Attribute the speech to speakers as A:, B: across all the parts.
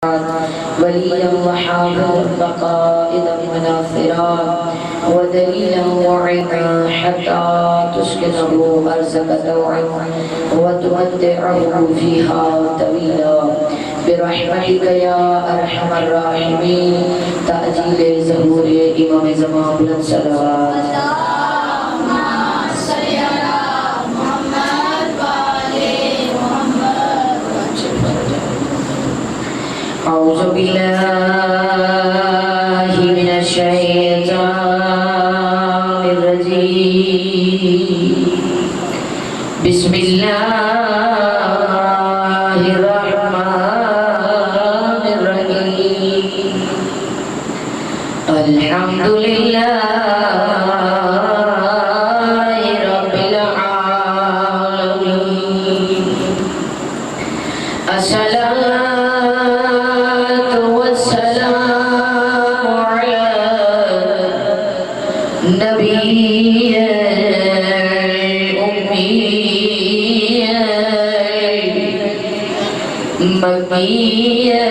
A: وليا وحافظا وقائدا وناصرا ودليلا وعنا حتى تسكنه أرزك طوعا وتمتعه فيها طويلا برحمتك يا أرحم الراحمين. تأجيل ظهور إمام زمان بلند صلوات. أعوذ بالله من الشيطان الرجيم. بسم الله الرحمن الرحيم. الحمد لله رب العالمين. مكية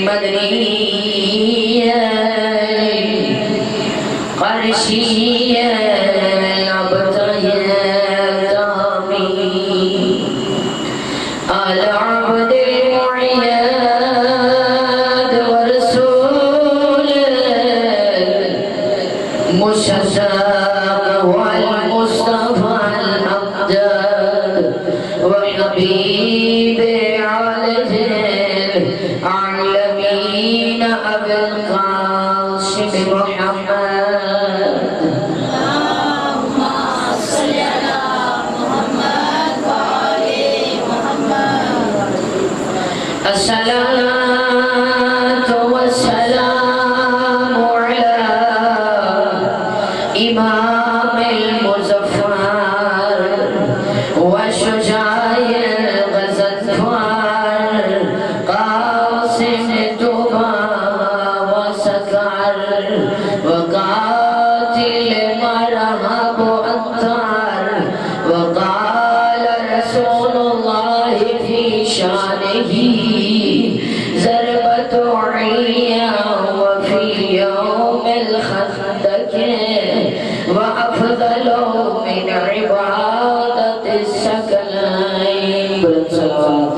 A: مدنية قرشية عبدية تامي على عبد المعياد ورسول مشتاق والمصطفى الأمجد وحبيب العالمين أبي القاسم محمد. اللهم صل على محمد وآل محمد. الصلاة والسلام على إمام المظفر وشجاع الغزنفر قاسم توبة وسكر وقاتل مرهب أنصار. وقال رسول الله في شانه ضربة عيا وفي يوم الخندق وأفضل من عبادة السكنين. بلند صلوات.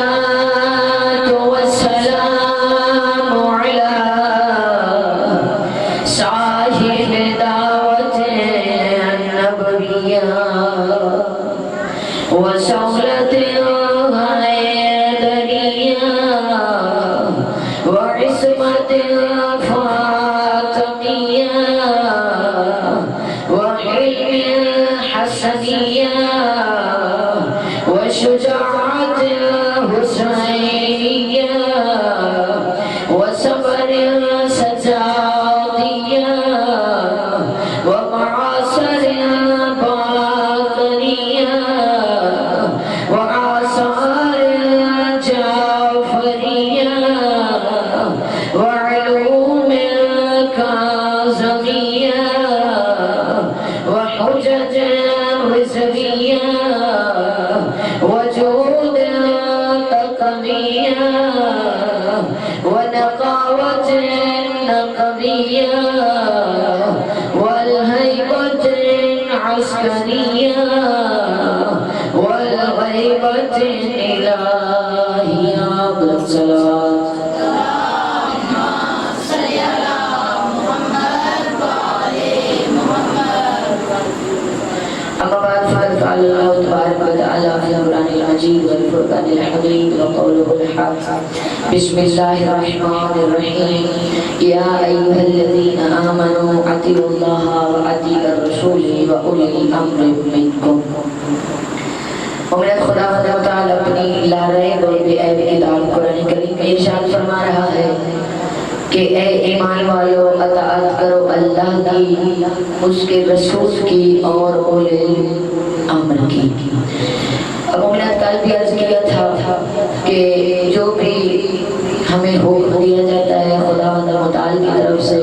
A: الصلاة والسلام على صاحب دعوة النبوية وسولة الهيدرية وعصمة الفاطمية وحلم الحسنية وشجاعة الحسينية وصبر السجادية ومعاصر الباقرية وآثار الجعفرية وعلوم الكاظمية وحجج الرزوية وجود التقوية ونقاوة النقوية والهيبة العسكرية والغيبة الإلهية. بلند صلوات. أما بعد فقد قال الله تبارك وتعالى في القرآن المجيد والفرقان الحميد وقوله الحق. بسم الله الرحمن الرحيم. يا أيها الذين آمنوا أطيعوا الله وأطيعوا الرسول وأولي الأمر منكم. مومن خدا تعالی اپنی لا ریب اور بے عیب کتاب قرآن کریم میں ارشاد فرما رہا ہے کہ اے ایمان والو اطاعت کرو اللہ کی، اس کے رسول کی اور اولے امر کی. اب ہم نے کل بھی عرض کیا تھا کہ جو بھی ہمیں حکم دیا جاتا ہے خدا متعال کی طرف سے،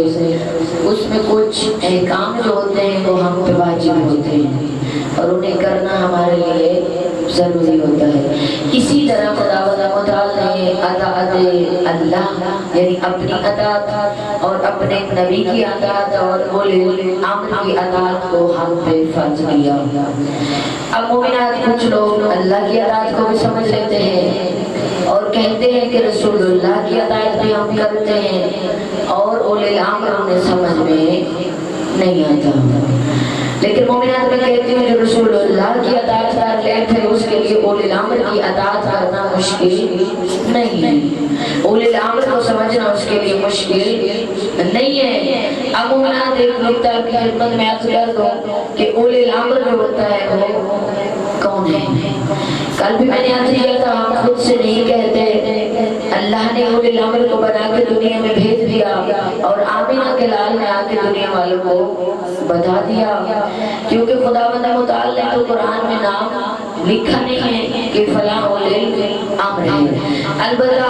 A: اس میں کچھ احکام جو ہوتے ہوتے ہیں وہ ہم پہ واجب ہوتے ہیں اور انہیں کرنا ہمارے لیے ضروری ہوتا ہے۔ اسی طرح خداوند متعال نے اطاعت اللہ یعنی اپنی اطاعت اور اپنے نبی کی اطاعت اور اولی الامر کی اطاعت کو ہم پہ فرض کیا۔ اب مومنات کچھ لوگ اللہ کی اطاعت کو بھی سمجھ لیتے ہیں اور کہتے ہیں کہ رسول اللہ کی اطاعت بھی ہم کرتے ہیں اور اولی الامر انہیں سمجھ میں نہیں آتا۔ لیکن مومنات میں کہتی ہیں جو رسول اللہ کی اطاعت کر لے پھر اس کے لیے اولی الامر کی اطاعت کرنا مشکل نہیں ہے، اولی الامر کو سمجھنا اس کے لیے مشکل نہیں ہے۔ اب مومنات ایک نکتہ کی خدمت میں عرض کر دوں کہ اولی الامر جو ہوتا ہے وہ کون ہے؟ کل بھی میں نے عرض کیا تھا ہم خود سے نہیں کہتے، اللہ نے اولی الامر کو بنا کے دنیا میں بھیج دیا اور آمینہ کے لال نے آ کے دنیا والوں کو بتا دیا، کیونکہ خداوند متعال نے تو قرآن میں نام لکھا نہیں ہے کہ فلاں اولی الامر ہے، البتہ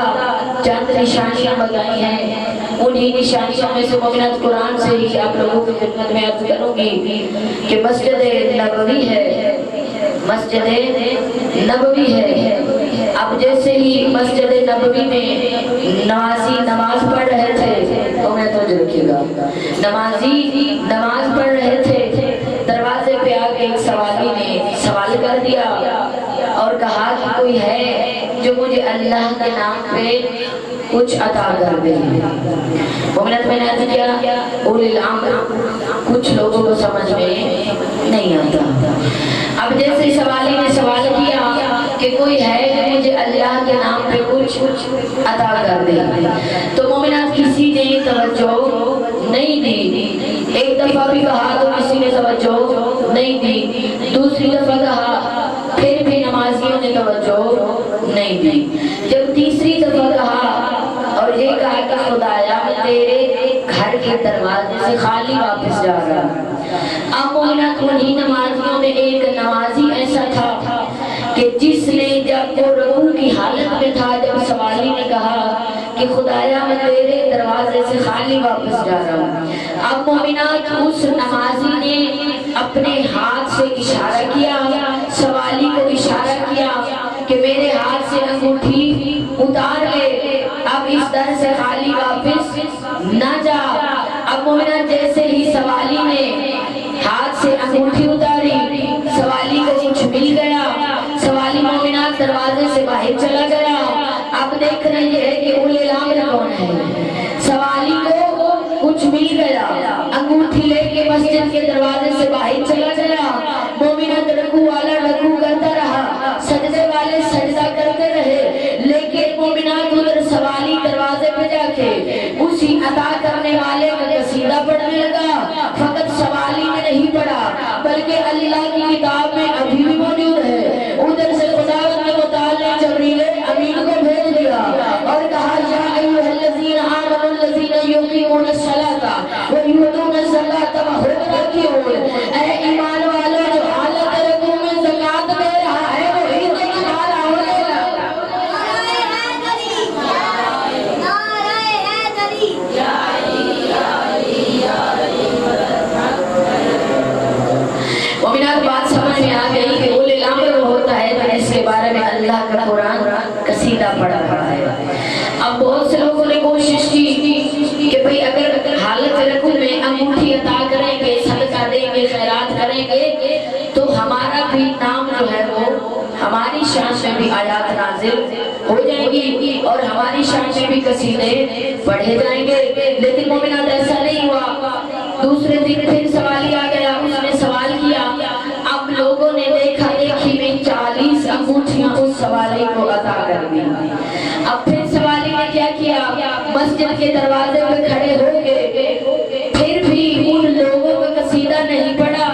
A: چند نشانیاں بتائی ہیں، انہی نشانیوں میں سے مومنات قرآن سے ہی آپ لوگوں کی خدمت میں عرض کروں گی کہ مسجد نبوی ہے، مسجد نبوی ہے۔ اب جیسے ہی مسجد نبوی میں نمازی نماز پڑھ رہے تھے تو میں توجہ رکھیے گا، نمازی نماز پڑھ رہے تھے، دروازے پہ آ کے ایک سوالی نے سوال کر دیا اور کہا کہ کوئی ہے جو مجھے اللہ کے نام پہ کچھ عطا کر دے۔ مومنات میں نے عرض کیا اولی الامر کچھ لوگوں کو سمجھ میں نہیں آتا۔ اب جیسے سوالی نے سوال کیا کہ کوئی ہے جو مجھے اللہ کے نام پہ کچھ عطا کر دے، تو مومنات کسی نے توجہ نہیں دی، ایک دفعہ بھی کہا تو کسی نے توجہ نہیں دی، دوسری دفعہ کہا پھر بھی نمازیوں نے توجہ نہیں دی، جب تیسری دفعہ کہا اور یہ کہا کہ خدایا میں تیرے گھر کے دروازے سے خالی واپس جا رہا۔ اب مومنات انہی نمازیوں میں ایک نمازی ایسا تھا کہ جس نے جب وہ رکوع کی حالت میں تھا جب سوالی نے کہا کہ خدایا میں تیرے دروازے سے خالی واپس جا رہا ہوں، اب مومنات اس نمازی نے اپنے ہاتھ سے اشارہ کیا، سوالی کو اشارہ کیا کہ میرے ہاتھ سے انگوٹھی اتار لے، اب اس در سے خالی واپس نہ جا۔ اب مومنات جیسے ہی سوالی نے ہاتھ سے انگوٹھی اتاری، سوالی کو کچھ مل گیا، سوالی مومنات دروازے سے باہر چلا گیا۔ اب دیکھ رہے ہیں کہ اولی الامر کون ہے، سوالی کو کچھ مل گیا، انگوٹھی لے کے مسجد کے دروازے سے باہر چلا گیا، مومنات رکوع والا رکوع کرتا رہا، سجدے والے سجدہ کرتے رہے، لیکن مومنات ادھر سوالی دروازے پہ جا کے اسی عطا کرنے والے کا قصیدہ پڑھنے لگا، فقط سوالی نے نہیں پڑھا بلکہ اللہ کی کتاب میں ابھی بھی موجود ہے۔ ادھر سے خداوند متعال نے جبریل امین کو بھیج دیا اور کہا یا ایھا الذین آمنوا الذین یقیمون الصلاۃ ویؤتون الزکاۃ وهم راکعون، اے ایمان والو جو حالت رکوع میں زکوٰۃ دے رہا ہے وہی تمہارا ہونے لگا۔ مومنات بات سمجھ میں آ گئی کہ اولی الامر ہوتا ہے تو اس کے بارے میں اللہ کا قرآن قصیدہ پڑھا رہا ہے۔ اب بہت سے لوگوں نے کوشش کی کہ بھئی اگر حالت رکوع میں انگوٹھی عطا کریں گے، صدقہ دیں گے، خیرات کریں گے تو ہمارا بھی نام جو ہے وہ ہماری شان میں بھی آیات نازل ہو جائیں گی اور ہماری شان میں بھی قصیدے پڑھے جائیں گے، لیکن مومنات ایسا نہیں ہوا۔ دوسرے دن پھر سوالی آ گیا، اس نے سوال کیا، اب لوگوں نے دیکھا دیکھی میں 40 انگوٹھیاں اس سوالی کو عطا کر دی۔ اب پھر سوالی نے کیا کیا، مسجد کے دروازے پہ کھڑے ہو گئے، پھر بھی ان لوگوں کا قصیدہ نہیں پڑھا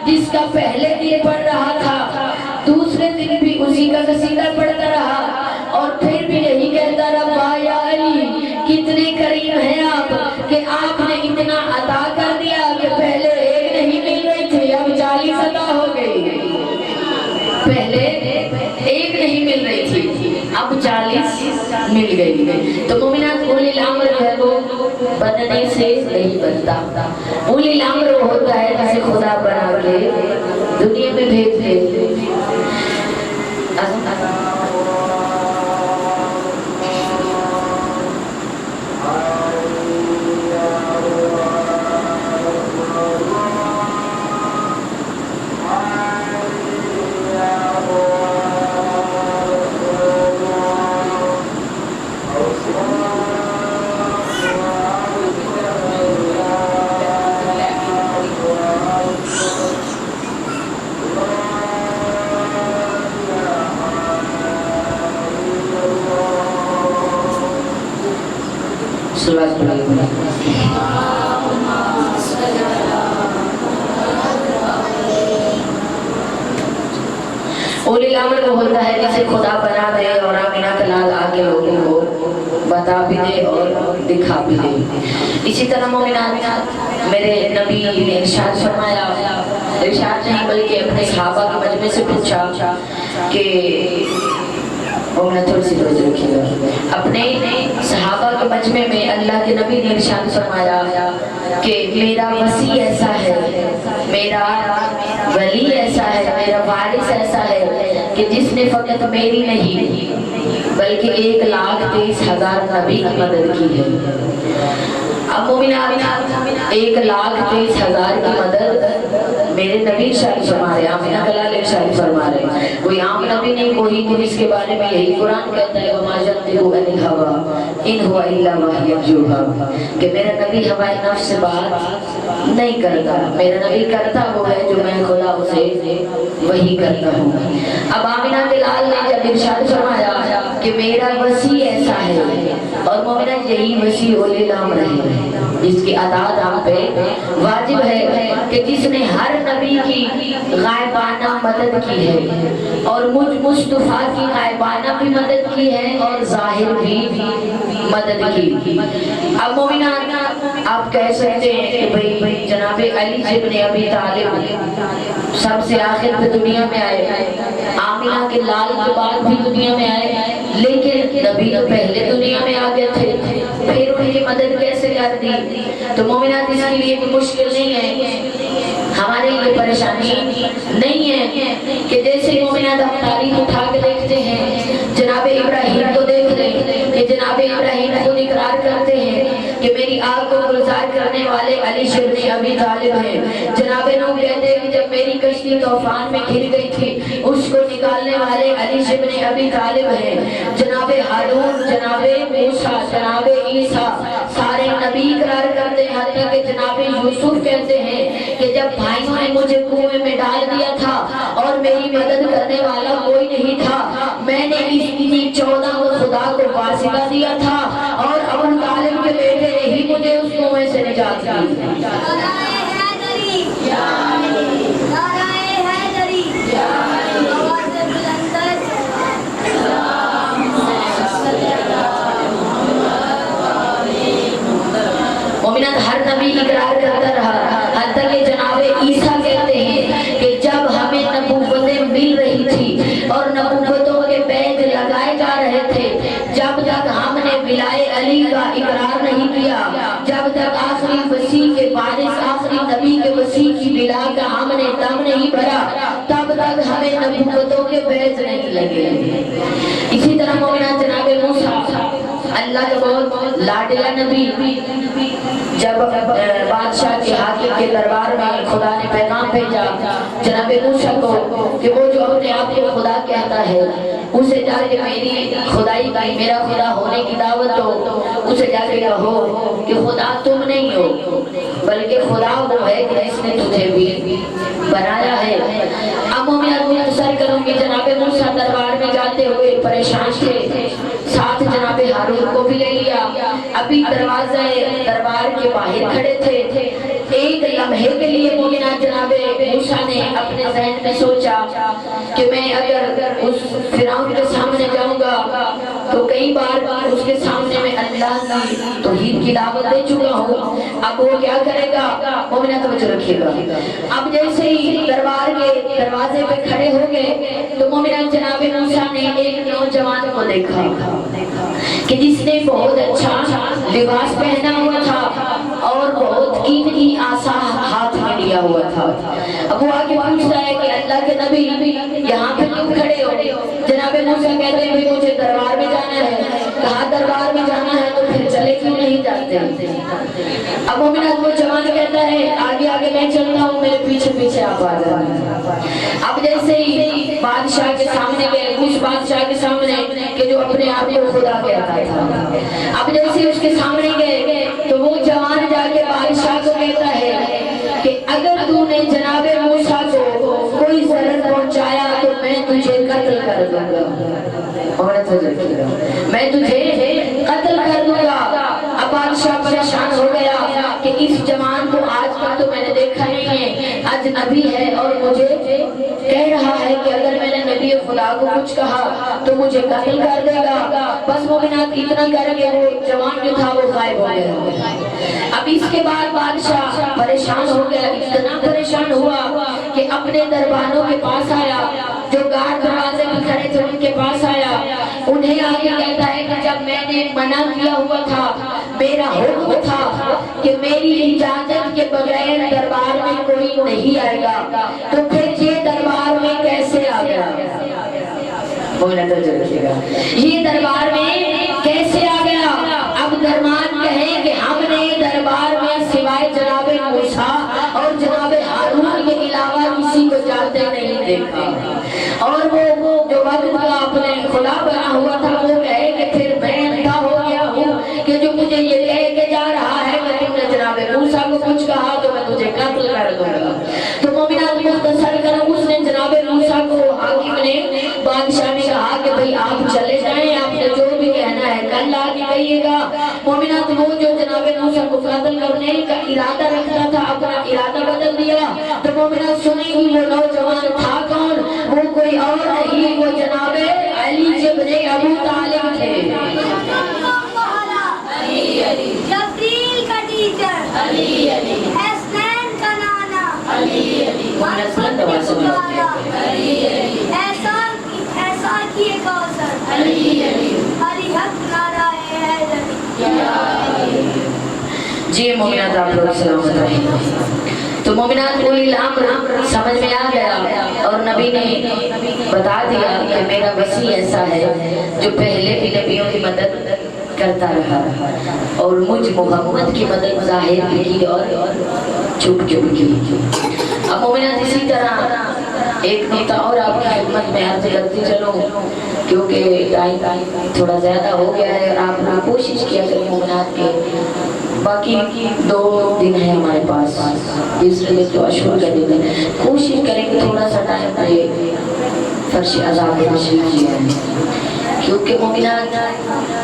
A: جس کا پہلے دن پڑھ رہا تھا، دوسرے دن بھی اسی کا قصیدہ پڑھتا رہا اور پھر بھی یہی کہتا ربا یا علی کتنے کریم ہیں آپ کہ آپ نے اتنا عطا کر دیا کہ پہلے ایک نہیں مل رہی تھی اب 40 عطا ہو گئی، پہلے ایک نہیں مل رہی تھی اب 40 مل گئی. تو مومنات اولی الامر جو ہے وہ بننے سے نہیں بنتا. اولی الامر وہ ہوتا ہے جسے خدا بنا کے دنیا میں بھیج دے. اولی الامر وہ ہوتا ہے جسے خدا بنا دے اور آمینہ کا لال آگے لوگوں کو بتا بھی دے اور دکھا بھی دے. اسی طرح مومنات میرے نبی نے ارشاد فرمایا, ارشاد نہیں بلکہ اپنے صحابہ کے مجمع سے پوچھا کہ تھوڑی سی توجہ رکھیے گا. اپنے صحابہ کے مجمع میں اللہ کے نبی نے ارشاد فرمایا کہ میرا وصی ایسا ہے, میرا ولی ایسا ہے, میرا وارث ایسا ہے کہ جس نے فقط میری نہیں بلکہ 1,23,000 نبی کی مدد کی ہے. اب مومنات 1,23,000 کی مدد میرے نبی شاہد فرما رہے, آمینہ کلال شاہد فرما رہے. کوئی عام نبی نہیں, کوئی اس کے بارے میں یہی قرآن کہتا ہے وَمَا يَنطِقُ عَنِ الْهَوَىٰ إِنْ هُوَ إِلَّا وَحْيٌ يُوحَىٰ, کہ میرا نبی ہوائے نفس سے بات نہیں کرتا, میرا نبی کرتا وہ ہے جو میں خدا اسے وہی کرتا ہوں. اب آمینہ کلال نے جب ارشاد فرمایا کہ میرا وصی ایسا ہے, اور مومنہ یہی وصی اولی الامر ہے جس کی اطاعت آپ پہ واجب ہے, کہ جس نے ہر نبی کی غائبانہ مدد کی ہے اور مجھ مصطفیٰ کی غائبانہ بھی مدد کی ہے اور ظاہر بھی مدد کی. اب مومنان آپ کہہ سکتے ہیں کہ بھئی جناب علی ابن ابی طالب سب سے آخر پہ دنیا میں آئے, آمینہ کے لال کے بعد بھی دنیا میں آئے, لیکن نبی تو پہلے دنیا میں آ گئے تھے, پھر انہیں مدد کیسے کر دی؟ تو مومنات اس کے لیے کوئی مشکل نہیں ہے, ہمارے لیے پریشانی نہیں ہے کہ جیسے مومنات ہم تاریخ اٹھا کے دیکھتے ہیں, جناب ابراہیم کو دیکھ لیں کہ جناب ابراہیم خود اقرار کرتے ہیں کہ میری آگ کو گلزار کرنے والے علی ابن ابی طالب ہیں. جناب نوح کہتے ہیں کہ جب میری کشتی طوفان میں گر گئی تھی اس کو نکالنے والے علی ابن ابی طالب ہیں. جناب ہارون, جناب موسیٰ, جناب عیسیٰ سارے نبی اقرار کرتے ہیں, حتیٰ کہ جناب یوسف کہتے ہیں کہ جب بھائیوں نے مجھے کنویں میں ڈال دیا تھا اور میری مدد کرنے والا کوئی نہیں تھا, میں نے اس 14 کو خدا کو واسطہ دیا تھا اور ابو طالب کے بیٹے نے ہی مجھے اس کنویں سے نجات دی. مومنات ہر نبی اقرار کرتا رہا, حتیٰ کہ جناب عیسیٰ کہتے ہیں کہ جب ہمیں نبوتیں مل رہی تھی اور نبوتوں کے بیج لگائے جا رہے تھے, جب تک ہم نے ولائے علی کا اقرار نہیں کیا, جب تک آخری وصی کے وارث آخری نبی کے وصی کی ولا کا ہم نے دم نہیں بھرا, تب تک ہمیں نبوتوں کے بیج نہیں لگے. اسی طرح مومنات جناب موسیٰ اللہ کا بہت لاڈلا نبی, جب بادشاہ کے حاکم کے دربار میں خدا نے پیغام بھیجا جناب موسیٰ کو کہ وہ جو اپنے آپ کو خدا کہتا ہے اسے جا کے میری خدائی کی, میرا خدا ہونے کی دعوت دو, اسے جا کے کہو کہ خدا تم نہیں ہو بلکہ خدا وہ ہے کہ جس نے تجھے بھی بنایا ہے. اب مومنات مختصر کروں گی, جناب موسیٰ دربار میں جاتے ہوئے پریشان تھے, ساتھ جناب ہارون کو بھی لے لیا. ابھی دروازہ دربار کے باہر کھڑے تھے, ایک لمحے کے لیے مومنات جناب موسیٰ نے اپنے ذہن میں سوچا کہ میں اگر اس فرعون کے سامنے جاؤں گا تو کئی بار اس کے سامنے میں اللہ کی توحید کی دعوت دے چکا ہوں, اب وہ کیا کرے گا؟ مومنات توجہ رکھیے گا. اب جیسے ہی دربار کے دروازے پہ کھڑے ہو گئے تو مومنان جناب موسیٰ نے ایک نوجوان کو دیکھا کہ جس نے بہت اچھا لباس پہنا ہوا تھا اور بہت قیمتی عصا ہاتھ میں لیا ہوا تھا۔ اب وہ آگے پوچھتا ہے کہ اللہ کے نبی یہاں پہ کیوں کھڑے ہو؟ جناب موسیٰ کہتے ہیں مجھے دربار میں جانا ہے۔ کہا دربار میں جانا ہے تو پھر چلے کیوں نہیں جاتے؟ اب مومنات وہ جوان کہتا ہے آگے آگے میں چلتا ہوں، میرے پیچھے پیچھے آپ آ جانا۔ اب جیسے ہی بادشاہ کے سامنے گئے، اس بادشاہ کے سامنے کہ جو اپنے آپ کو خدا کہتا تھا، اب جیسے ہی اس کے سامنے گئے تو وہ جوان جا کے بادشاہ کو کہتا ہے کہ اگر تو نے جناب موسیٰ کو کوئی ضرر پہنچایا تو میں تجھے قتل کر دوں گا، میں تجھے قتل کر دوں گا۔ اب بادشاہ پریشان ہو گیا کہ اس جوان کو آج تک تو میں نے دیکھا نہیں ہے، اجنبی ہے اور مجھے کہہ رہا ہے کہ اگر میں نے نبی خدا کو کچھ کہا تو مجھے قتل کر دے گا۔ بس مومنات اتنا کر کے وہ جوان جو تھا وہ غائب ہو گیا۔ اب اس کے بعد بادشاہ پریشان ہو گیا، اتنا پریشان ہوا کہ اپنے دربانوں کے پاس آیا، جو گارڈ دروازے میں کھڑے تھے ان کے پاس آیا، انہیں آگے کہتا ہے کہ جب میں نے منع کیا ہوا تھا، میرا حکم تھا کہ میری اجازت کے بغیر دربار میں کوئی نہیں آئے گا، تو پھر یہ دربار میں کیسے آ گیا؟ یہ دربار میں کیسے آ گیا؟ اب درمان کہیں کہ ہم نے دربار میں سوائے جناب موسیٰ اور جناب ہارون کے علاوہ کسی کو جاتے نہیں دیکھا، اور وہ جو وقت کا اپنے خدا بنا ہوا تھا وہ کہے کہ پھر میں اندھا ہو گیا ہوں کہ جو مجھے یہ کہہ کے جا رہا ہے کہ تم نے جناب موسیٰ کو کچھ کہا تو میں تجھے قتل کر دوں گا۔ تو مومنات مختصر کروں، اس نے جناب موسیٰ کو حاکم نے بادشاہ نے کہا کہ بھئی آپ چلے جائیں، آپ نے جو بھی کہنا ہے کل آ کے کہیے گا۔ مومنات وہ جو جناب موسیٰ کو قتل کرنے کا ارادہ رکھتا تھا اپنا ارادہ بدل دیا۔ تو مومنات سنیں گی وہ نوجوان تھا کون؟ وہ کوئی اور نہیں، وہ جناب علی ابن ابو طالب تھے۔
B: جبریل کا ٹیچر، حسنین کا نانا، احسان کی کوثر، علی حق نعرہ حیدری۔
A: جی مومنات آپ لوگ سلامت رہیں۔ تو مومنات کوئی الامر سمجھ میں آ گیا اور نبی نے بتا دیا کہ میرا وسیع ایسا ہے جو پہلے بھی نبیوں کی مدد کرتا رہا اور مجھ محمد کی مدد ظاہر بھی کی اور چھپ چھپ کی۔ اب مومنات اسی طرح ایک نقطہ اور آپ کی خدمت میں عرض کرتی چلوں کیونکہ ٹائم تھوڑا زیادہ ہو گیا ہے اور آپ نے کوشش کیا کہ مومنات کے باقی 2 دن ہے ہمارے پاس، تیسرے دن تو عاشور کا دن ہے، کوشش کریں کہ تھوڑا سا ٹائم پہ فرش ادا میں تشریف لے آئیں، کیونکہ مومنات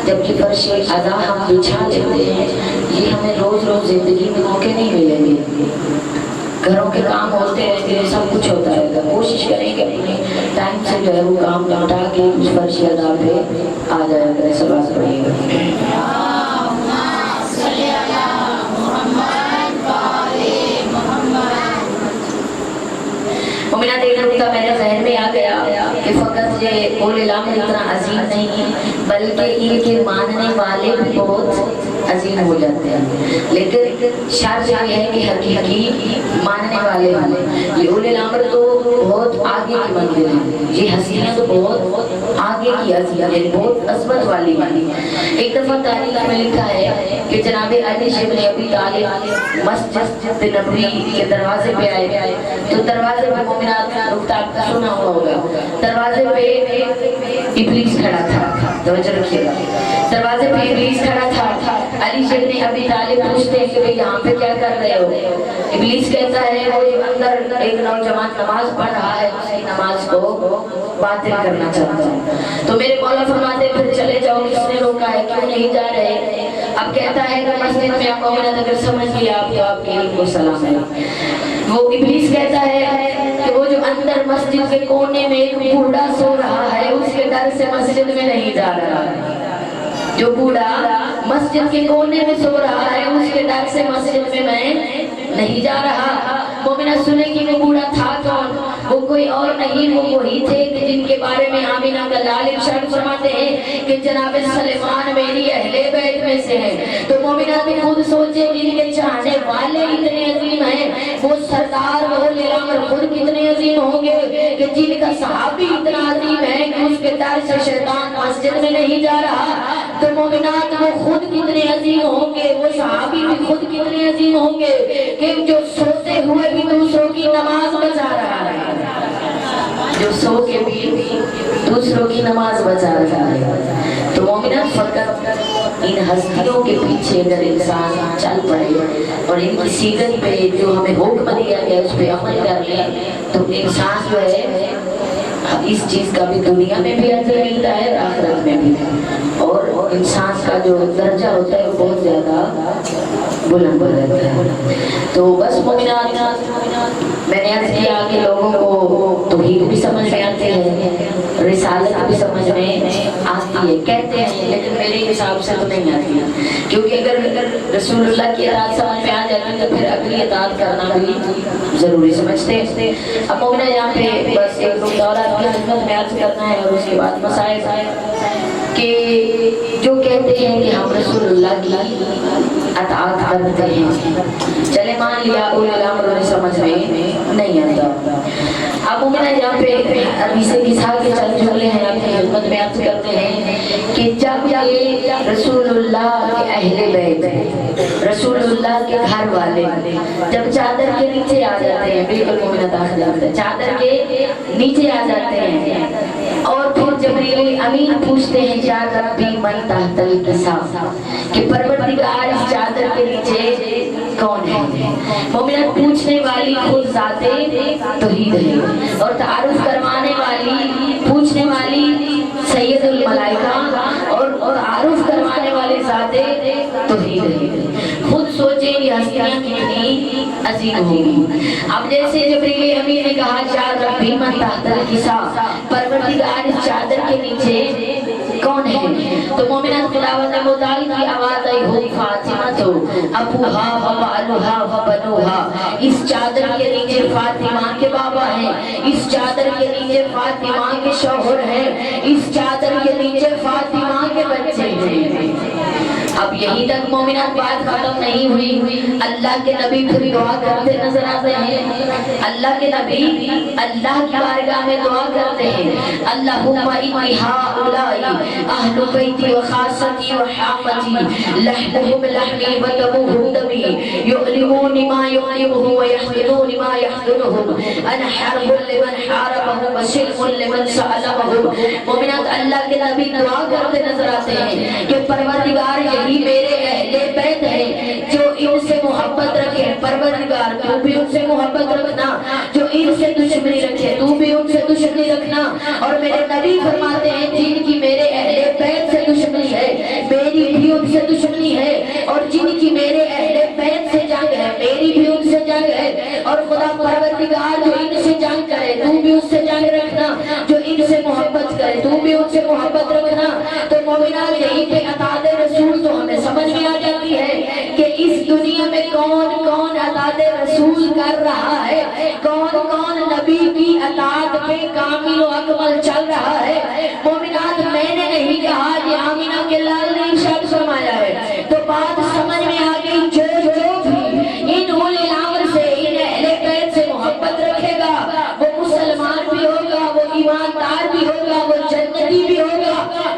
A: جب کہ فرش ادا ہم بچھا لیتے ہیں یہ ہمیں روز روز زندگی میں موقع نہیں ملیں گے، گھروں کے کام ہوتے رہتے ہیں، سب کچھ ہوتا رہتا ہے، کوشش کریں کہ اپنے ٹائم سے جو ہے وہ کام لوٹا کے اس فرش ادا پہ آ جائے گا۔ سلوات پڑھیے گا۔ مومنات ایک نقطہ میرے ذہن میں آ گیا کہ فقط یہ قول الامر اتنا عظیم نہیں بلکہ ان کے ماننے والے بھی بہت عظیم ہو جاتے ہیں، لیکن شرط یہ ہے کہ حقیقی ماننے والے ہیں۔ یہ قول الامر تو بہت آگے کی منزل ہے، یہ ہستیاں تو بہت آگے کی ہستیاں ہیں، بہت عظمت والی ہیں۔ ایک دفعہ تاریخ میں لکھا ہے کہ جناب علی ابن ابی طالب مسجد نبوی کے دروازے پہ آئے تو دروازے پہ مومنات نقطہ آپ کو سنا ہوا ہوگا، دروازے پہ ابلیس کھڑا تھا، توجہ رکھیے گا، دروازے پہ ابلیس کھڑا تھا۔ علی ابن ابی طالب پوچھتے ہیں کہ یہاں پہ کیا کر رہے ہو؟ ابلیس کہتا ہے وہ اندر ایک نوجوان نماز پڑھ رہا ہے، اس کی نماز کو باطل کرنا چاہتا ہے۔ تو میرے مولا فرماتے ہیں پھر چلے جاؤ، کس نے روکا ہے، کیوں نہیں جا رہے؟ اب کہتا ہے کہ مسجد میں آپ مومنات اگر سمجھ لیا آپ تو آپ کے علم کو سلام ہے۔ وہ ابلیس کہتا ہے کہ وہ جو اندر مسجد کے کونے میں ایک بوڑھا سو رہا ہے اس کے ڈر سے مسجد میں نہیں جا رہا ہے، جو بوڑھا مسجد کے کونے میں سو رہا ہے اس کے ڈر سے مسجد میں نہیں جا رہا۔ مومنہ سنیں کہ وہ بوڑھا تھا کون؟ وہ کوئی کوئی اور نہیں وہ وہی تھے کہ جن کے بارے میں آمینہ کا لال ارشاد فرماتے ہیں کہ جناب سلیمان میری اہل بیت میں سے ہیں۔ تو مومنات بھی خود سوچے جن کے چاہنے والے اتنے عظیم ہیں، وہ سردار وہ لیلامر خود کتنے عظیم ہوں گے کہ جن کا صحابی اتنا عظیم ہے کہ اس کے در سے شیطان مسجد میں نہیں جا رہا۔ تو مومنات وہ خود کتنے عظیم ہوں گے، وہ صحابی بھی خود کتنے عظیم ہوں گے کہ جو سوتے ہوئے بھی دوسروں کی نماز بچا رہا ہے، جو سو کے بھی دوسروں کی نماز بچا رہا ہے۔ تو مومنات فقط ان ہستیوں کے پیچھے اگر انسان چل پڑے اور ان کی سیرت پہ جو ہمیں حکم دیا گیا اس پہ عمل کر لے تو انسان جو ہے اس چیز کا بھی دنیا میں بھی اجر ملتا ہے اور آخرت میں بھی، اور انسان کا جو درجہ ہوتا ہے وہ بہت زیادہ بلند رہتا ہے۔ تو بس مومنات میں نے عرض کیا کہ لوگوں کو توحید بھی سمجھ میں آتے ہیں، رسالت بھی سمجھ میں آتی ہے، کہتے ہیں لیکن میرے حساب سے تو نہیں آتی ہے، کیونکہ اگر رسول اللہ کی اطاعت سمجھ میں آ جاتی تو پھر اگلی اطاعت کرنا بھی ضروری سمجھتے ہیں۔ اب مومنہ یہاں پہ بس ایک نقطہ اور آپ کی خدمت میں عرض کرنا ہے اور اس کے بعد مسائل کہ جو کہتے ہیں کہ ہم رسول اللہ کی اطاعت کرتے ہیں، چلے مان لیا اولی الامر انہیں سمجھ میں نہیں آتا۔ اب مومنہ یہاں پہ حدیث قصہ کے چند جملے ہیں آپ کی خدمت میں عرض کرتے ہیں کہ جب یہ رسول اللہ کے اہل بیت، رسول اللہ کے گھر والے جب چادر کے نیچے آ جاتے ہیں، بالکل مومنہ داخل آتا ہے، چادر کے نیچے آ جاتے ہیں اور پھر جبریل امین پوچھتے ہیں یا ربی من تحت الکساء کہ پروردگار اس چادر کے نیچے کون ہے؟ مومنات پوچھنے والی خود ذات توحید ہے اور تعارف کروانے والی پوچھنے والی سید الملائکہ اور تعارف کروانے والی ذات توحید ہے۔ خود سوچیں یہ ہستیاں کتنی عظیم ہوگی۔ اب جیسے جبریل امین نے کہا یا ربی من تحت الکساء، پروردگار اس چادر کے نیچے کون ہے؟ تو مومنات خداوند متعال کی آواز آئی ہو فاطمہ تو ابوہا و بالوہا و بنوہا، اس چادر کے نیچے فاطمہ کے بابا ہیں، اس چادر کے نیچے فاطمہ کے شوہر ہیں، اس چادر کے نیچے فاطمہ کے بچے ہیں۔ اب یہی تک مومنات بات ختم نہیں ہوئی، اللہ کے نبی پھر دعا کرتے نظر آتے ہیں۔ اللہ کے نبی اللہ کی بارگاہ میں دعا کرتے ہیں، اللہم انی ہؤلاء اہل بیتی و خاصتی و حامتی لحمہم لحمی و دمہم دمی یعلمون ما یعلمہم و یحفظون ما یحفظہم انا حرب لمن حاربہم و سلم لمن سألمہم۔ مومنات اللہ کے نبی دعا کرتے نظر آتے ہیں کہ پروردگار یہی میرے اہل بیت ہیں جو ان سے محبت رکھے، پروردگار تو بھی ان سے محبت رکھنا، جو ان سے دشمنی رکھے تو بھی ان سے دشمنی رکھنا۔ اور میرے نبی فرماتے ہیں جن کی میرے اہل بیت سے دشمنی ہے میری بھی ان سے دشمنی ہے، اور جن کی میرے اہل بیت سے جنگ ہے میری بھی ان سے جنگ ہے، اور خدا پروردگار جو ان سے جنگ کرے تو بھی اس سے جنگ رکھنا، جو ان سے محبت کرے تو بھی ان سے محبت رکھنا۔ تو مومنات یہی پہ اطاعت رسول تو ہمیں سمجھ میں آ جاتی ہے کہ اس دنیا میں کون کون اطاعت رسول کر رہا ہے، کون کون نبی کی اطاعت پہ کامل و اکمل چل رہا ہے۔ مومنات میں نے نہیں کہا، یہ آمینہ کے لال نے ارشاد فرمایا ہے، تو بات سمجھ میں آ گئی۔ جو بھی ان اولی الامر سے، ان اہل بیت سے محبت رکھے گا وہ مسلمان بھی ہوگا، وہ ایماندار بھی ہوگا، وہ جنتی بھی ہوگا۔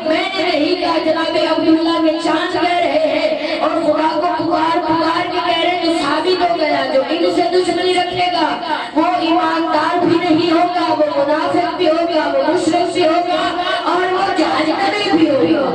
A: میں نے نہیں کہا جناب عبداللہ کے چاند کہہ رہے ہیں اور خدا کو پکار پکار کے کہہ رہے ہیں تو ثابت ہو گیا جو ان سے دشمنی رکھے گا وہ ایماندار بھی نہیں ہوگا، وہ منافق بھی ہوگا، وہ مشرک بھی ہوگا اور وہ جہنمی بھی ہوگا۔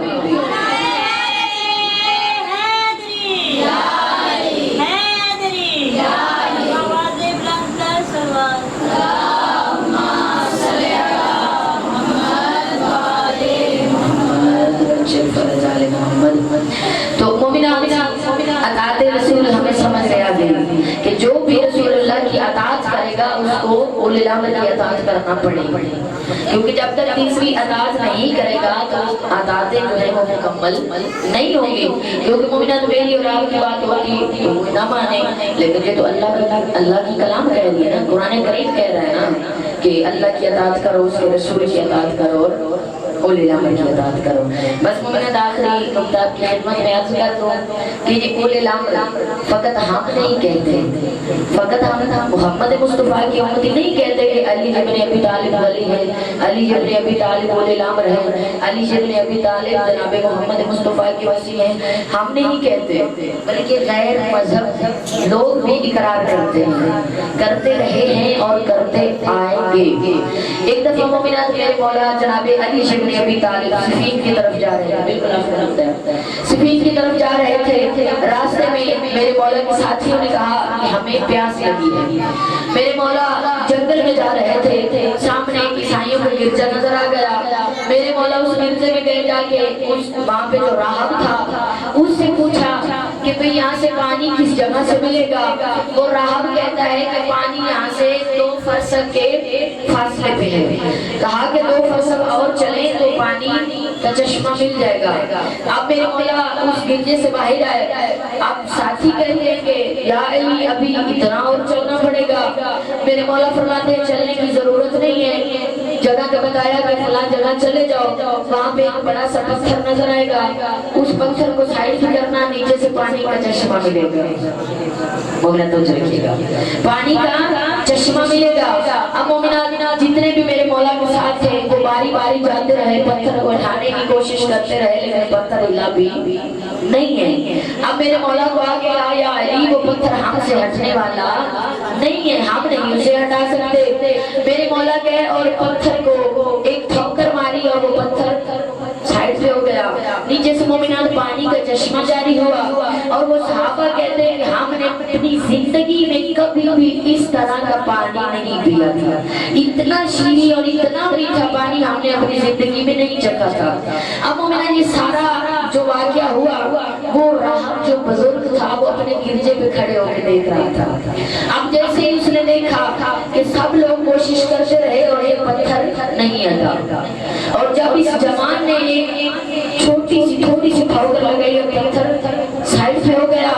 A: تو مومنات اطاعت رسول ہمیں سمجھ میں آ گئی کہ جو بھی رسول اللہ کی اطاعت کرے گا اس کو اولی الامر کی اطاعت کرنا پڑے گی، کیونکہ جب تک تیسری اطاعت نہیں کرے گا تو اطاعتیں جو ہے وہ مکمل نہیں ہوں گی۔ کیونکہ مومنات میری اور آپ کی بات ہوتی نہ مانے، لیکن یہ تو اللہ کی کلام کہہ رہی ہے نا، قرآن کریم کہہ رہا ہے نا کہ اللہ کی اطاعت کرو، اس کے رسول کی اطاعت کرو اور اولی الامر کی اطاعت کرو۔ بس مومنات آخری نقطہ آپ کی خدمت میں عرض کر دوں کہ یہ اولی الامر فقط ہم نہیں کہتے، فقط ہم محمد مصطفیٰ کی امتی نہیں کہتے کہ علی ابن ابی طالب ولی ہے، علی ابن ابی طالب اولی الامر ہے، علی ابن ابی طالب جناب محمد مصطفیٰ کی وصی ہیں، ہم نہیں کہتے، بلکہ غیر مذہب لوگ بھی اقرار کرتے ہیں، کرتے رہے ہیں اور کرتے آئیں گے۔ ایک دفعہ مومنات میرے مولا جناب علی ابن ابی طالب صفین کی طرف جا رہے ہیں، بالکل آپ کو لگتا ہے صفین کی طرف جا رہے تھے، راستے میں میرے مولا کے ساتھیوں نے کہا کہ ہمیں پیاس لگی ہے۔ میرے مولا جنگل میں جا رہے تھے، سامنے ایک عیسائیوں کا گرجا نظر آ گیا، میرے مولا اس گرجے میں گئے، جا کے وہاں پہ جو راہب تھا اس سے پوچھا کہ بھئی یہاں سے پانی کس جگہ سے ملے گا؟ وہ راہب کہتا ہے کہ پانی یہاں سے 2 فرسخ کے فاصلے پہ ہے۔ کہا کہ 2 فرسخ اور چلیں تو پانی کا چشمہ مل جائے گا۔ اب میرے مولا اس گرجے سے باہر آئے، اب ساتھی کہتے ہیں کہ یا علی ابھی اتنا اور چلنا پڑے گا۔ میرے مولا فرماتے ہیں چلنے کی ضرورت نہیں ہے، جگہ کا بتایا کہ فلاں جگہ چلے جاؤ، وہاں پہ ایک بڑا سا پتھر نظر آئے گا، اس پتھر کو سائڈ بھی کرنا، نیچے سے پانی کا چشمہ ملے گا۔ مومنہ تو رکھیے گا، پانی کا چشمہ ملے گا۔ اب مومنات جتنے بھی میرے مولا کے ساتھ تھے وہ باری باری جاتے رہے، پتھر کو اٹھانے کی کوشش کرتے رہے، لیکن پتھر ہلا بھی نہیں ہے۔ اب میرے مولا کو آگے آیا علی وہ پتھر ہم سے ہٹنے والا نہیں ہے، ہم نہیں اسے ہٹا سکتے۔ میرے مولا گئے اور پتھر کو ایک ٹھوکر ماری اور وہ پتھر سائڈ پہ ہو گیا، نیچے سے مومنات پانی کا چشمہ جاری ہوا۔ اور وہ صحابہ کہتے ہیں کہ ہم نے اپنی زندگی میں کبھی بھی اس طرح کا پانی نہیں پیا تھا، اتنا شیریں اور اتنا میٹھا پانی ہم نے اپنی زندگی میں نہیں چکھا تھا۔ اب مومنات یہ سارا جو واقعہ ہوا، وہ راہب جو بزرگ تھا وہ اپنے گرجے پہ کھڑے ہو کے دیکھ رہا تھا۔ اب جیسے ہی اس نے دیکھا کہ سب لوگ کوشش کرتے رہے اور یہ پتھر نہیں ہٹا، اور جب اس جوان نے چھوٹی سی پھاوڑ لگائی اور پتھر سائڈ پہ ہو گیا،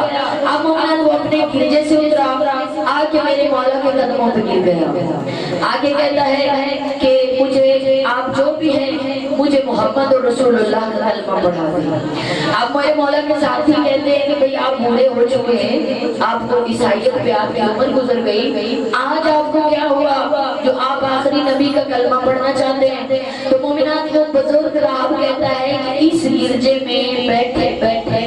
A: اب مومنات وہ اپنے گرجے سے اترا، آ کے میرے مولا کے قدموں پہ گر گیا۔ آگے کہتا ہے کہ مجھے آپ جو بھی ہیں مجھے محمد اور رسول اللہ کا کلمہ پڑھا دیں۔ اب میرے مولا کے ساتھی کہتے ہیں کہ بھئی آپ بوڑھے ہو چکے ہیں، آپ کو عیسائیت پہ آپ کی عمر گزر گئی، آج آپ کو کیا ہوا جو آپ آخری نبی کا کلمہ پڑھنا چاہتے ہیں؟ تو مومنات کو بزرگ راہب کہتا ہے کہ اس گرجے میں بیٹھے بیٹھے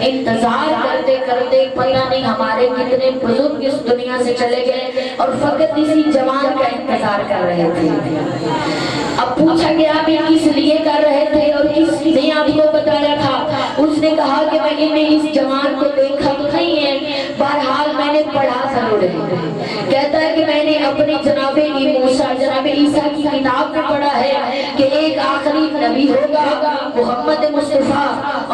A: انتظار کرتے کرتے پتہ نہیں ہمارے کتنے بزرگ اس دنیا سے چلے گئے اور فقط اسی جوان کا انتظار کر رہے تھے۔ اب پوچھا کہ آپ یہ کس لیے کر رہے تھے اور کس نے آپ کو بتایا تھا؟ اس نے کہا کہ میں نے اس جوان کو دیکھا تو نہیں ہے، بہرحال میں نے پڑھا ضرور ہے۔ کہتا ہے کہ میں نے اپنی جناب موسیٰ جناب عیسیٰ کی کتاب میں پڑھا ہے کہ ایک آخری نبی ہوگا محمد مصطفیٰ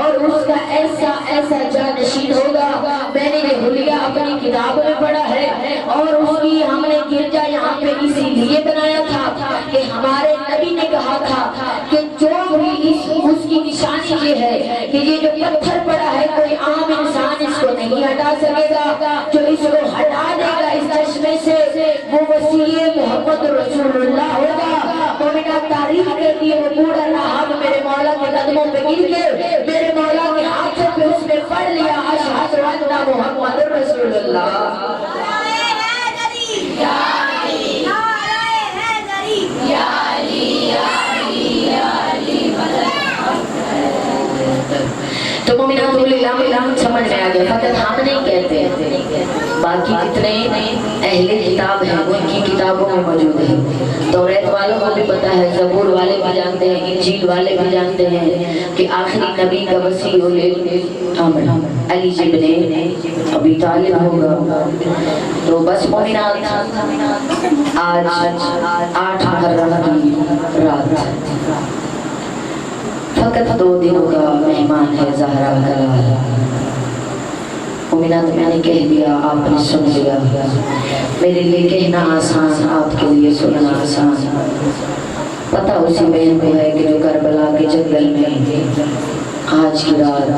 A: اور اس کا ایسا ایسا جانشین ہوگا۔ میں نے یہ حلیہ اپنی کتاب میں پڑھا ہے اور اس کی ہم نے گرجا یہاں پہ اسی لیے بنایا تھا کہ ہمارے نبی نے کہا تھا کہ جو بھی اس کی نشانی یہ ہے کہ یہ جو پتھر پڑا ہے کوئی عام انسان اس کو نہیں ہٹا سکے گا، جو اس کو ہٹا دے گا اس چشمے سے وہ وسیع محمد رسول اللہ ہوگا۔ مومنہ تاریخ کہتی ہے وہ بوڑھا راہب میرے مولا کے قدموں پہ گر کے میرے مولا کے ہاتھوں پہ اس نے پڑھ لیا اشہد ان محمد رسول اللہ۔ تو مومنات الہام سمجھ میں آ گیا، فقط ہم نہیں کہتے، باقی جتنے اہل کتاب ہیں ان کی کتابوں میں موجود ہے۔ توریت والوں کو بھی پتا ہے، زبور والے بھی جانتے ہیں، انجیل والے بھی جانتے ہیں کہ آخری نبی کا وسیع علی ابن ابی طالب ہوگا۔ تو بس مومنات آج 8 محرم کی رات فقط 2 دنوں کا مہمان ہے زہرا کا لال۔ مومنات میں نے کہہ دیا، آپ نے سن لیا، میرے لیے کہنا آسان، آپ کے لیے سننا آسان۔ پتہ اسی بہن کو ہے کہ جو کربلا کے جنگل میں آج کی رات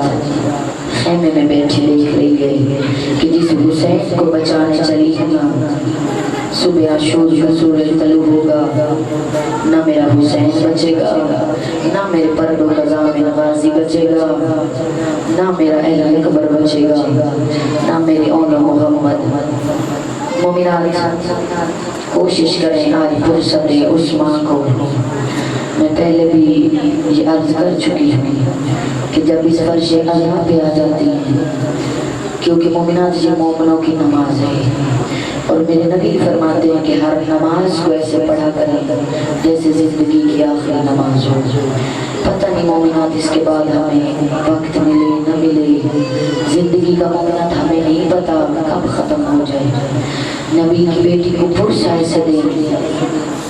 A: خیمے میں بیٹھے دیکھ رہی ہے کہ جس حسین کو بچانے چلی ہے نا، صبح عاشور کا سورج طلوع ہوگا گا، نہ میرے پردوں کا ضامن غازی بچے گا، نہ میرا اہل اکبر بچے گا، نہ میری اون محمد۔ مومنات کوشش کریں آج پرصبر عثمان کو۔ میں پہلے بھی یہ عرض کر چکی ہوں کہ جب اس فرش اعلیٰ پہ آ جاتی ہیں، کیونکہ مومنات یہ مومنوں کی نماز ہے، اور میرے نبی فرماتے ہیں کہ ہر نماز کو ایسے پڑھا کریں جیسے زندگی کی آخری نماز ہو۔ پتہ نہیں مومنات اس کے بعد ہمیں وقت ملے نہ ملے، زندگی کا مومنات ہمیں نہیں پتا کب ختم ہو جائے۔ نبی کی بیٹی کو پرسائے سے دے،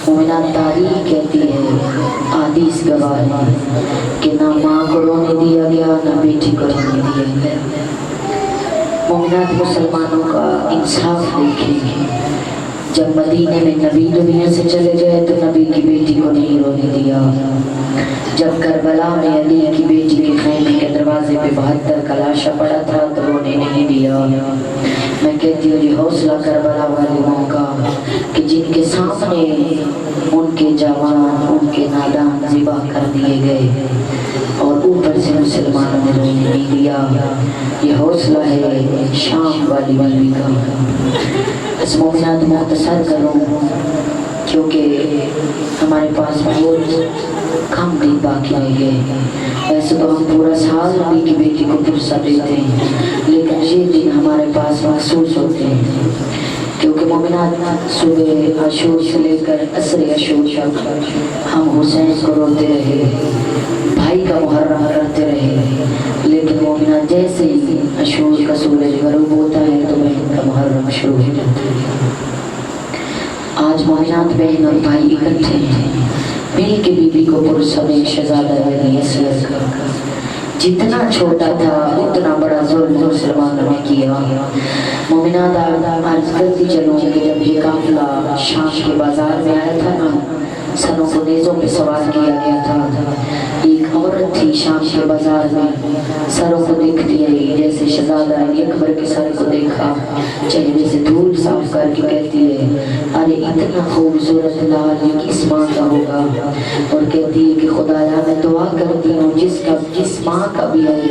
A: مومنات تاریخ کہتی ہے، حدیث گواہ ہے کہ نہ ماں کو رونے دیا گیا نہ بیٹی کو رونے دیا گیا۔ مومنات مسلمانوں کا انصاف دیکھیں، جب مدینے میں نبی دنیا سے چلے گئے تو نبی کی بیٹی کو نہیں رونے دیا، جب کربلا میں علی کی بیٹی کے خیمے کے دروازے پہ 72 کا لاشا پڑا تھا تو رونے نہیں دیا۔ میں کہتی ہوں یہ حوصلہ کربلا والوں کا کہ جن کے سامنے ان کے جوان ان کے نادان ذبح کر دیے گئے اور اوپر سے مسلمانوں نے رونے نہیں دیا۔ یہ حوصلہ ہے شام والی بیوی کا۔ اس مومنات مختصر کروں کیونکہ ہمارے پاس بہت کم دن باقی رہ گئے۔ ویسے تو ہم پورا سال نبی کی بیٹی کو پرسہ دیتے ہیں، لیکن یہ دن ہمارے پاس محسوس ہوتے ہیں، کیونکہ مومنات صبح عاشور سے لے کر عصر عاشور تک ہم حسین کو روتے رہے، بھائی کا محرم کرتے رہے، لیکن مومنات جیسے ہی عاشور کا سورج غروب ہوتا ہے تو بہن کا محرم شروع ہو جاتا ہے۔ آج مومنات بہن اور بھائی اکٹھے ہیں، مل کے بی بی کو پرسبے شہزادہ بنی اسیر کا۔ جتنا چھوٹا تھا اتنا بڑا ظلم مسلمانوں نے کیا۔ مومنات عرض کرتی چلوں کہ جب یہ قافلہ شام کے بازار میں آیا تھا نا، سروں کو نیزوں پہ سوار کیا گیا تھا، ایک عورت تھی شام کے بازار میں، سروں کو دیکھتی ہے جیسے شہزادہ علی اکبر کے سر کو دیکھا، چہرے سے دھول صاف کر کے کہتی ہے ارے اتنا خوبصورت لال یہ کس ماں کا ہوگا، اور کہتی ہے کہ خدایا میں دعا کرتی ہوں جس ماں کا بھی ہے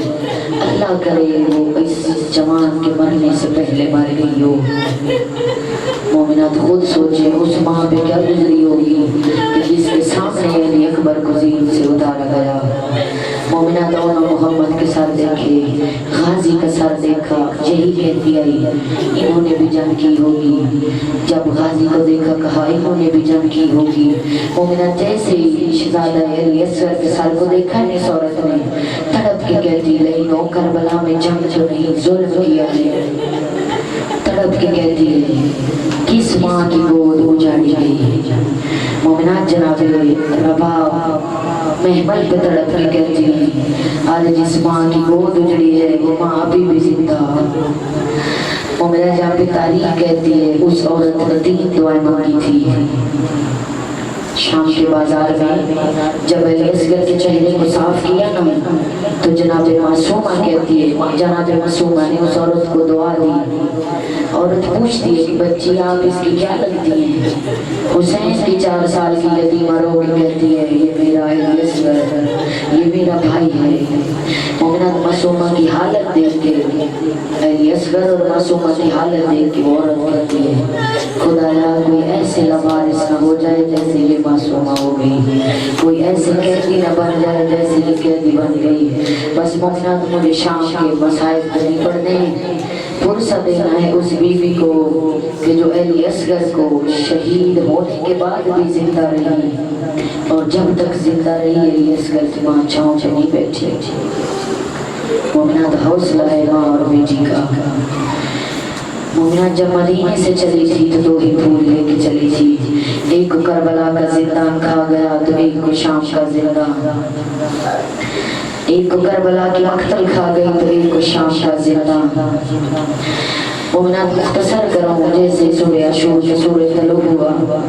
A: اللہ کرے وہ اس جوان کے مرنے سے پہلے مر گئی ہو۔ مومنات خود سوچے اس ماں پہ کیا گزری ہوگی کہ جس کے سامنے علی اکبر کو زین سے اتارا گیا۔ مومنات اور محمد کے سر دیکھے، غازی کا سر دیکھا، یہی کہتی آئی انہوں نے بھی جنگ کی ہوگی۔ جب غازی کو دیکھا کہا انہوں نے بھی جنگ کی ہوگی۔ مومنات جیسے ہی شہزادہ علی اصغر کے سر کو دیکھا اس عورت نے، تڑپ کے کہتی لئینو کربلا میں جنگ جو نہیں ظلم کیا ہے۔ تڑپ کے کہتی ہے کس ماں کی گود اجاڑی گئی۔ مومنات جناب رباب محمل پہ تڑپ کے کہتی ہیں آج جس ماں کی گود اجڑی ہے وہ ماں ابھی بھی زندہ۔ مومنات جہاں پہ تاریخ کہتی ہے اس عورت نے 3 دعائیں مانگی تھی شام کے بازار میں۔ جب علی اصغر کے چہرے کو صاف کیا نا تو جناب معصومہ کہتی ہے، جناب معصومہ نے اس عورت کو دعا دی۔ عورت پوچھتی ہے کہ بچی آپ اس کی کیا لگتی ہیں؟ حسین کی 4 سال کی یتیمہ رو کے کہتی ہے یہ میرا علی اصغر، یہ میرا بھائی ہے۔ مومنات معصومہ کی حالت دیکھ کے، علی اصغر اور معصومہ کی حالت دیکھ کے وہ عورت کہتی ہے خدایا کوئی ایسے لوارث نہ ہو جائے جیسے یہ معصومہ ہو گئی، کوئی ایسے قیدی نہ بن جائے جیسے یہ قیدی بن گئی۔ بس مومنات مجھے شام کے مسائل نہیں پڑھنے، فرصہ دینا ہے اس بیوی کو کہ جو علی اصغر کو شہید ہونے کے بعد بھی زندہ رہی، اور جب تک زندہ رہی علی اصغر کی ماں چھاؤں پہ نہیں بیٹھی۔ مومنات حوصلہ ہے ماں اور بیٹی کا۔ مومنات جب مدینے سے چلی تھی تو 2 ہی پھول لے کے چلی تھی، ایک کو کربلا کا زندان کھا گیا تو ایک کو شام کا زندان، ایک کو کربلا کی مقتل کھا گئی تو ایک کو شام کا زندان۔ مومنات مختصر کروں جیسے سورہ عاشور کے سورہ طلوع ہوا،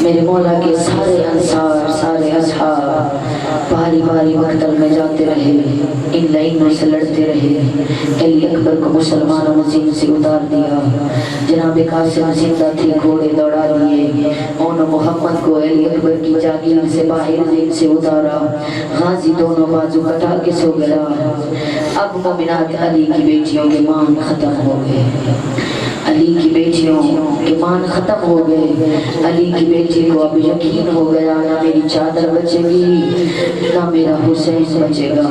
A: میرے مولا کے سارے انصار سارے اصحاب باری باری مقتل میں جاتے رہے، ان لائنوں سے لڑتے رہے۔ علی اکبر کو مسلمانوں نے زین سے اتار دیا، جناب قاسم زندہ تھے گھوڑے دوڑا لیے، اون محمد کو علی اکبر کی جاگیر سے باہر دین سے اتارا، غازی دونوں بازو کٹا کے سو گیا۔ اب مومنات علی کی بیٹیوں کے مان ختم ہو گئے، علی کی بیٹیوں کے مان ختم ہو گئے۔ علی کی بیٹی کو اب یقین ہو گیا نہ میری چادر بچے گی نہ میرا حسین بچے گا۔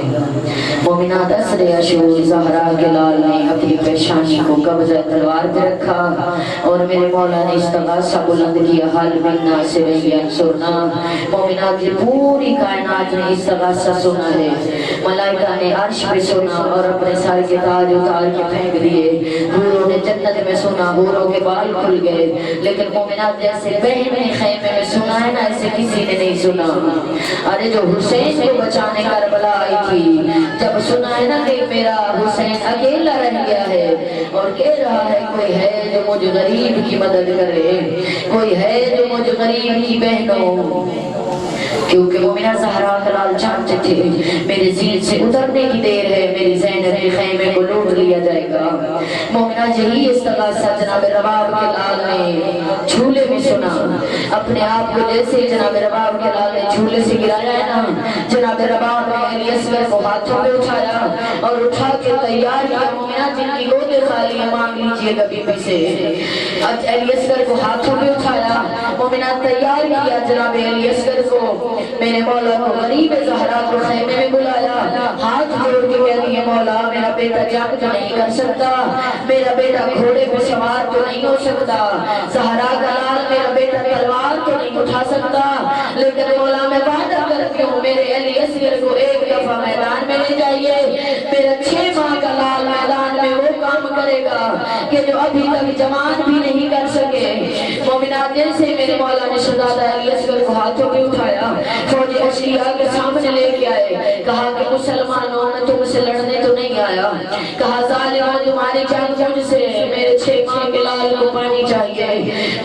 A: مومنات عصر عاشور زہرا کے لال نے اپنی پیشانی کو قبضہ تلوار پہ رکھا اور میرے مولا نے استغاثہ بلند کیا، حل منا سے انصرنا۔ مومنات یہ پوری کائنات نے استغاثہ سنا ہے، ملائکہ نے عرش پہ سنا اور اپنے سر کے تاج اتار کے پھینک دیے، حوروں نے جنت میں سنا، حوروں کے بال کھل گئے، لیکن مومنات جیسے بہن نے خیمے میں سنا ہے نا ایسے کسی نے نہیں سنا۔ ارے جو حسین کو بچانے کربلا آئی تھی، جب سنا ہے نا کہ میرا حسین اکیلا رہ گیا ہے اور کہہ رہا ہے کوئی ہے جو مجھ غریب کی مدد کرے، کوئی ہے جو مجھ غریب کی بہنوں، کیونکہ مومنہ زہرا کا لال چاہتے تھے میرے زین سے اترنے کی دیر ہے، میری زینب کے خیمے کو لوٹ لیا جائے گا۔ مومنہ یہی استغاثہ جناب رباب کے لال نے جھولے میں سنا، اپنے آپ کو جیسے جناب رباب کے لال نے جھولے سے گرایا ہے نا، جناب رباب نے علی اصغر کو ہاتھوں میں اٹھایا اور اٹھا کے تیار کیا۔ مومنہ جن کی گودیں خالی ہیں مانگ لیجئے گا بی بی سے، علی اصغر کو ہاتھوں میں اٹھایا، مومنہ تیار کیا جناب علی اصغر کو، میرے مولا کو غریب زہرا کو خیمے میں بلایا، ہاتھ جوڑ کے کہہ دیے مولا میرا بیٹا جنگ تو نہیں کر سکتا، میرا بیٹا گھوڑے پہ سوار تو نہیں ہو سکتا، زہرا کا لال میرا بیٹا تلوار تو نہیں اٹھا سکتا، لیکن مولا میں وعدہ کرتی ہوں میرے علی اصغر کو ایک دفعہ میدان میں لے جائیے، میرا 6 ماہ کا لال میدان میں وہ کام کرے گا کہ جو ابھی تک جوان بھی نہیں کر سکے۔ مومنات جیسے میرے مولا نے شہزادہ علی اصغر کو ہاتھوں میں اٹھایا، فوج اشیاء کے سامنے لے کے آئے، کہا کہ مسلمانوں میں تم سے لڑنے تو نہیں آیا، کہا ظالموں تمہاری جنگ مجھ سے، میرے 6 ماہ کے لال کو پانی چاہیے۔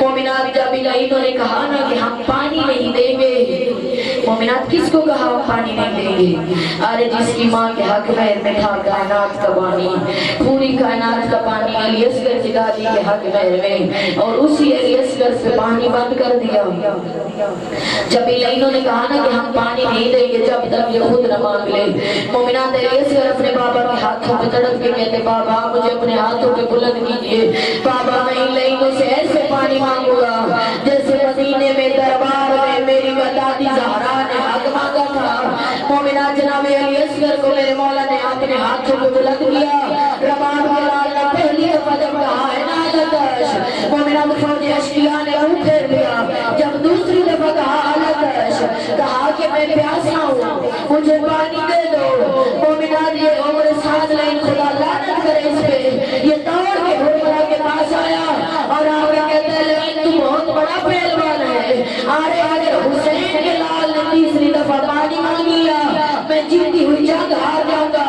A: مومنات جب انہوں نے کہا نا کہ ہم پانی نہیں دیں گے، مومنات کس کو کہا ہم پانی نہیں دیں گے؟ ارے جس کی ماں کے حق میں تھا کائنات کا پانی، پوری کائنات کا پانی علی اصغر کی دادی کے حق میں، اور اسی علی اصغر سے پانی بند کر دیا۔ جب انہوں نے کہا نا کہ ہم پانی نہیں دیں گے جب تک یہ خود نہ مانگ لے، مومنات علی اصغر اپنے بابا کے ہاتھوں پہ تڑپ کے کہتے بابا مجھے اپنے ہاتھوں پہ بلند کیجئے، بابا میں انہوں سے ایسے پانی مانگوں گا جیسے مدینے میں دربار میں میری دادی زہرا نے حق مانگا تھا۔ مومنات جناب علی اصغر کو میرے مولا نے اپنے ہاتھوں پہ بلند کیا، رباب کے لال نے پہلی دفعہ جب کہا ہے نا علتش، مومنات فوج اشکیاء نے منہ پھیر لیا، جب دوسری دفعہ کہا علتش، کہا کہ میں پیاسا ہوں مجھے پانی دے دو۔ مومنات یہ عمر ساتھ لائن خدا لعنت کرے اس پہ، یہ دوڑ کے حرمرہ کے پاس آیا اور آگے کہتا ہے لیکن تو بہت بڑا پہلوان ہے، آرے اگر حسین کے لال نے تیسری دفعہ پانی مانگ لیا میں جیتی ہوئی جنگ ہار جاؤں گا۔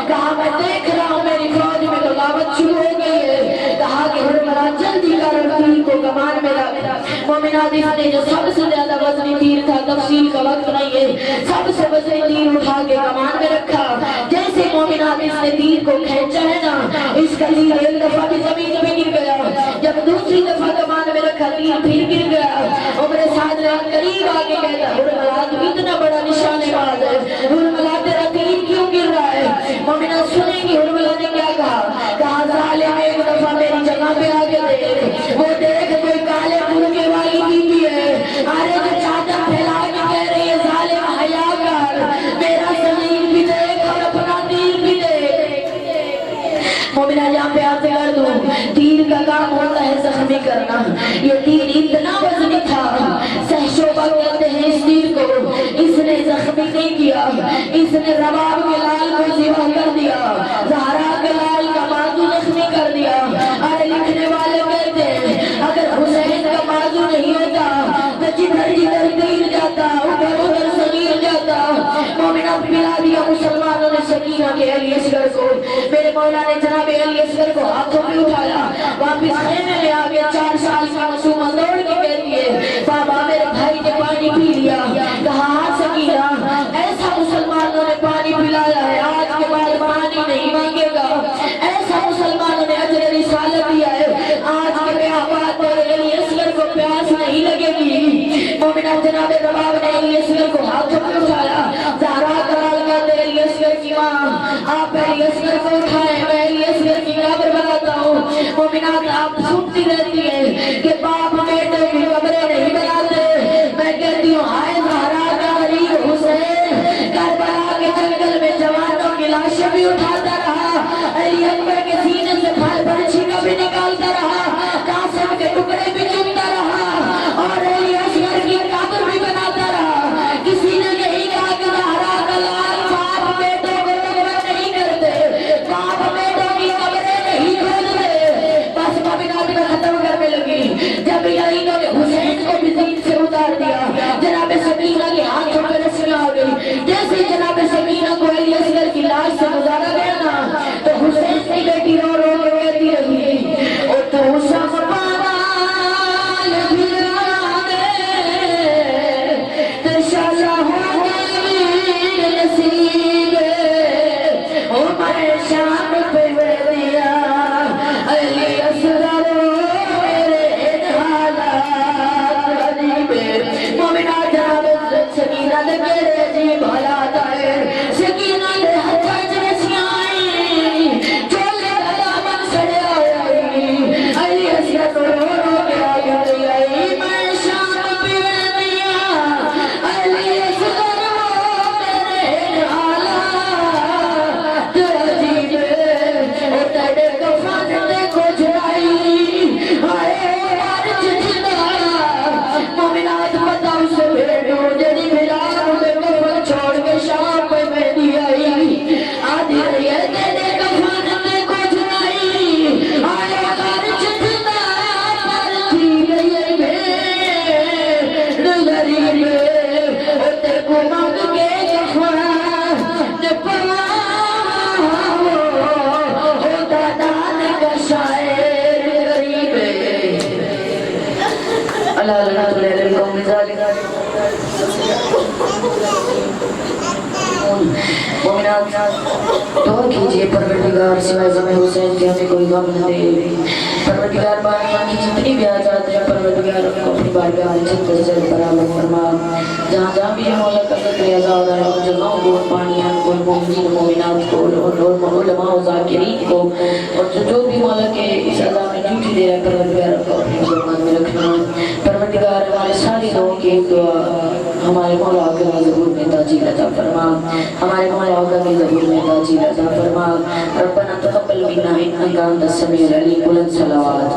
A: کہا میں دیکھ رہا ہوں میری فوج میں تو دعوت شروع ہو گئی ہے، کہا کہ حرمرہ جلدی کر تیر کو کمان میں رکھ۔ مومنات اس نے جو سب سے زیادہ وزنی تیر تھا، تفصیل کا وقت نہیں ہے، سب سے وزنی تیر اٹھا کے کمان میں رکھا، جیسے مومنات اس نے تیر کو کھینچا ہے نا اس کا تیر ایک دفعہ بھی زمین میں گر گیا، جب دوسری دفعہ کمان میں رکھا تیر پھر گر گیا۔ عمر سعد نے قریب آگے کہتا حرملہ تو اتنا بڑا نشانے باز ہے، حرملہ تیرا تیر کیوں گر رہا ہے؟ مومنات سنیں گی حرملہ نے کیا کہا، کہا ظالم ایک دفعہ میری جگہ پہ آگے دیکھ، وہ دیکھ کوئی کالے مرغے والی بی بی ہے، ارے جو چادر پھیلا کے کہہ رہی ہے ظالم حیا کر، میرا زمین بھی دیکھ اور اپنا تیر بھی دیکھ۔ مومنہ یہاں پہ آتے کر دوں، تیر کا کام ہوتا ہے زخمی کرنا، یہ تیر اتنا وزنی تھا، سہشوبہ کہتے ہیں اس تیر کو، اس نے زخمی نہیں کیا، اس نے رباب کے لال کو ذبح کر دیا، زہرا کے لال کا بازو زخمی کر دیا۔ ارے لکھنے والے کہتے ہیں اگر حسین کا بازو نہیں ہوتا تو جدھر جدھر تیر جاتا ادھر ادھر صغیر جاتا۔ مومنات ملا دیا مسلمانوں نے سکینہ کے علی اصغر کو، میرے مولا نے جناب علی اصغر کو ہاتھوں میں اٹھایا، واپس خیمے میں آگے 4 سال کا معصومہ دوڑ کے کہتی ہے بابا میرے بھائی نے پانی پی لیا، کہا ہاں سکینہ ایسا مسلمانوں نے پانی پلایا ہے آج کے بعد پانی نہیں مانگے گا، ایسا مسلمانوں نے اجر رسالت دیا ہے آج کے بعد علی اصغر کو پیاس نہیں لگے گی۔ مومنہ جناب رباب نے الیسگر کو ہاتھوں میں اٹھایا. زہرا کرال کا دے الیسگر کی ماں, آپ الیسگر کو اٹھائے. میں الیسگر کی قبر بناتا ہوں. مومنات آپ سنتی رہتی ہیں کہ باپ بیٹے کی قبریں نہیں بناتے. میں کہتی ہوں آئے زہرا کا غریب حسین کربلا کے جنگل میں جوانوں کی لاشیں بھی اٹھاتا رہا, علی اکبر کے سینے سے پھل پرچھی کا بھی نکالتا رہا, قاسم کے ٹکڑے بھی چنتا رہا اور علی اصغر کی قبر بھی بناتا رہا. کسی نے نہیں کہا کہ زہرا کا لال باپ بیٹوں کو قبر نہیں کرتے, باپ بیٹوں کی قبریں نہیں کھودتے. بس مومنات میں ختم کرنے لگی. جب انہوں نے حسین کو بھی زمین سے اتار دیا, جناب سکینہ کے ہاتھوں پہ رسیاں آ گئی. جیسے جناب سکینہ کو علی اصغر کی لاش سے گزارا گیا نا, تو حسین کی بیٹی رو رو کے کہتی رہی, او تو سب پاوال بھرا دے, تشالہ ہو گئی نصیب, عمر شام پہ دیا علی اصغر میرے حالات عجیب. مومنہ جناب سکینہ لگے عجیب حالات آئے. سکینہ نے ہتھاج رسیاں آئی, چولے کا دامن سڑیا ہوئی. علی اصغر رو رو کے آگے آئی, میں شام پہ دیا علی اصغر میرے حالات عجیب. او تیرے کفن دیکھو جھائی آئے مارچ جھنا. مومنات بتاؤ سے بیٹو جڑی بلال میں کفن چھوڑ کے شام پہ مہدی آئی, آدھی رہی ہے تیرے کفن دیکھو جھائی آئے مارچ جھنا. پر تھی گئی بھیڑ غریب, او تیرے کو مانگ کے کفن پاؤ, او دادان کا شاعر غریب. اللہ اللہ علیکم ذالک. مومنات دعا کیجئے پروردگار سوائے غم حسین کے ہمیں کوئی غم نہ دے. پروردگار بارگاہ کی جتنی بھی آزاد ہیں, پروردگار ان کو اپنی بارگاہ عزت و عزت برابر فرما. جہاں جہاں بھی مولا کا ذکر آزاد ہے, ان جگہوں کو, پانیان کو, مومنین مومنات کو, علماء و ذاکرین کو, اور جو بھی مولا کے اس عزا میں ڈیوٹی دے رہے ہیں, پروردگار ان کو اپنی فرمان میں رکھنا. پروردگار ہمارے ساری دعاوں کی ایک دعا ہمارے مولا آقا کی ظہور میں تاجیل عطا فرما. ہمارے مولا آقا کی ظہور میں تاجیل عطا فرما. ربنا تقبل منا انک انت السمیع العلیم. بلند صلوات.